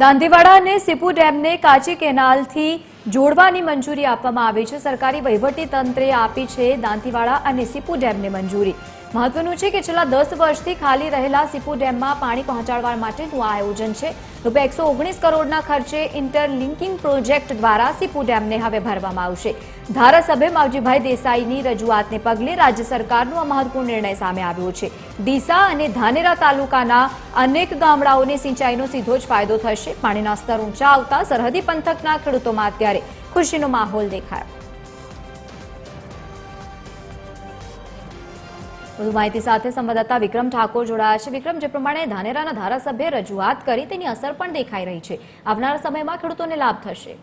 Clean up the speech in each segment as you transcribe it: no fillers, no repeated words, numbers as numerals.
દાંતીવાડા અને સીપુ ડેમને કાચી કેનાલથી જોડવાની મંજૂરી આપવામાં આવી છે। સરકારી વહીવટી તંત્રે આપી છે દાંતીવાડા અને સીપુ ડેમને મંજૂરી। મહત્વનું છે કે છેલ્લા 10 વર્ષથી ખાલી રહેલા સીપુ ડેમમાં પાણી પહોંચાડવા માટેનું આ આયોજન છે। ₹119 કરોડના ખર્ચે ઇન્ટરલિંકિંગ પ્રોજેક્ટ દ્વારા સીપુ ડેમને હવે ભરવામાં આવશે। ધારાસભ્ય માવજીભાઈ દેસાઈની રજૂઆતને પગલે રાજ્ય સરકારનો આ મહત્વપૂર્ણ નિર્ણય સામે આવ્યો છે। ડીસા અને ધાનેરા તાલુકાના અનેક ગામડાઓને સિંચાઈનો સીધો જ ફાયદો થશે। પાણીના સ્તર ઊંચા આવતા સરહદી પંથકના ખેડૂતોમાં અત્યારે ખુશીનો માહોલ દેખાયો। વધુ માહિતી સાથે સંવાદદાતા વિક્રમ ઠાકોર જોડાયા છે। વિક્રમ, જે પ્રમાણે ધાનેરાના ધારાસભ્યે રજૂઆત કરી તેની અસર પણ દેખાઈ રહી છે। આવનારા સમયમાં ખેડૂતોને લાભ થશે।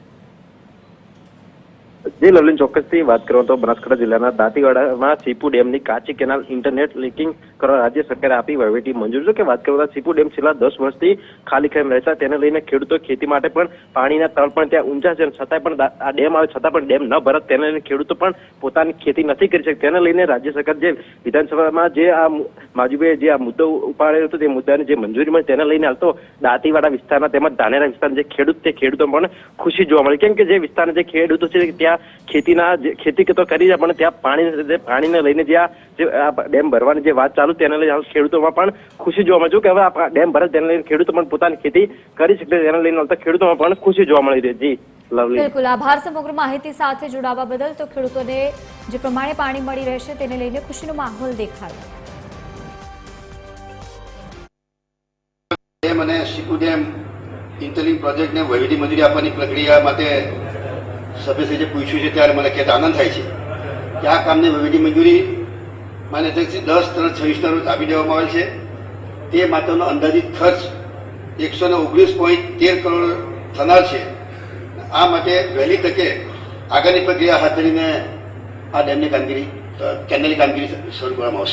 જે લવલીન ચોક્કસથી વાત કરો તો બનાસકાંઠા જિલ્લાના દાંતીવાડામાં સીપુ ડેમની કાચી કેનાલ ઇન્ટરનેટ લિંકિંગ કરવા રાજ્ય સરકારે આપી વહીવટી મંજૂરી છે। કે વાત કરો તો સીપુ ડેમ છેલ્લા 10 વર્ષથી ખાલી ખાલી રહેતા તેને લઈને ખેડૂતો ખેતી માટે પણ પાણીના તળ પણ ત્યાં ઊંચા છે, છતાંય પણ આ ડેમ આવે છતાં પણ ડેમ ન ભરત તેને લઈને ખેડૂતો પણ પોતાની ખેતી નથી કરી શકતા। તેને લઈને રાજ્ય સરકાર જે વિધાનસભામાં જે આ માજીભાઈએ જે આ મુદ્દો ઉપાડ્યો હતો તે મુદ્દાની જે મંજૂરી મળી તેને લઈને હાલ તો દાંતીવાડા વિસ્તારના તેમજ ધાનેરા વિસ્તારના જે ખેડૂતો પણ ખુશી જોવા મળી। કેમ કે જે વિસ્તારના જે ખેડૂતો છે ત્યાં ખેતી તો કરી છે, પણ ત્યાં પાણીને લઈને જે આ ડેમ ભરવાની જે વાત ચાલુ તેને લઈને ખેડૂતોમાં પણ ખુશી જોવા મળી કે હવે આ ડેમ ભરે તેને લઈને ખેડૂતો પણ પોતાની ખેતી કરી શકશે। તેને લઈને ખેડૂતોમાં પણ ખુશી જોવા મળી રહી। જી લવલી, બિલકુલ આભાર સમગ્ર માહિતી સાથે જોડાવા બદલ। તો ખેડૂતોને જે પ્રમાણે પાણી મળી રહેશે તેને લઈને ખુશીનો માહોલ દેખાયો। ડેમ અને સીપુ ડેમ ઇન્ટરલિંક પ્રોજેક્ટને વહીવટી મંજૂરી આપવાની પ્રક્રિયા માટે સભ્યશ્રી જે પૂછ્યું છે ત્યારે મને કહેતા આનંદ થાય છે કે આ કામની વહીવટી મંજૂરી માન્ય અધ્યક્ષશ્રી 10/3/26 રોજ આપી દેવામાં આવેલ છે। તે માટેનો અંદાજિત ખર્ચ 119.13 કરોડ થનાર છે। આ માટે વહેલી તકે આગળની પ્રક્રિયા હાથ ધરીને આ ડેમની કામગીરી કેનાલની કામગીરી શરૂ કરવામાં આવશે।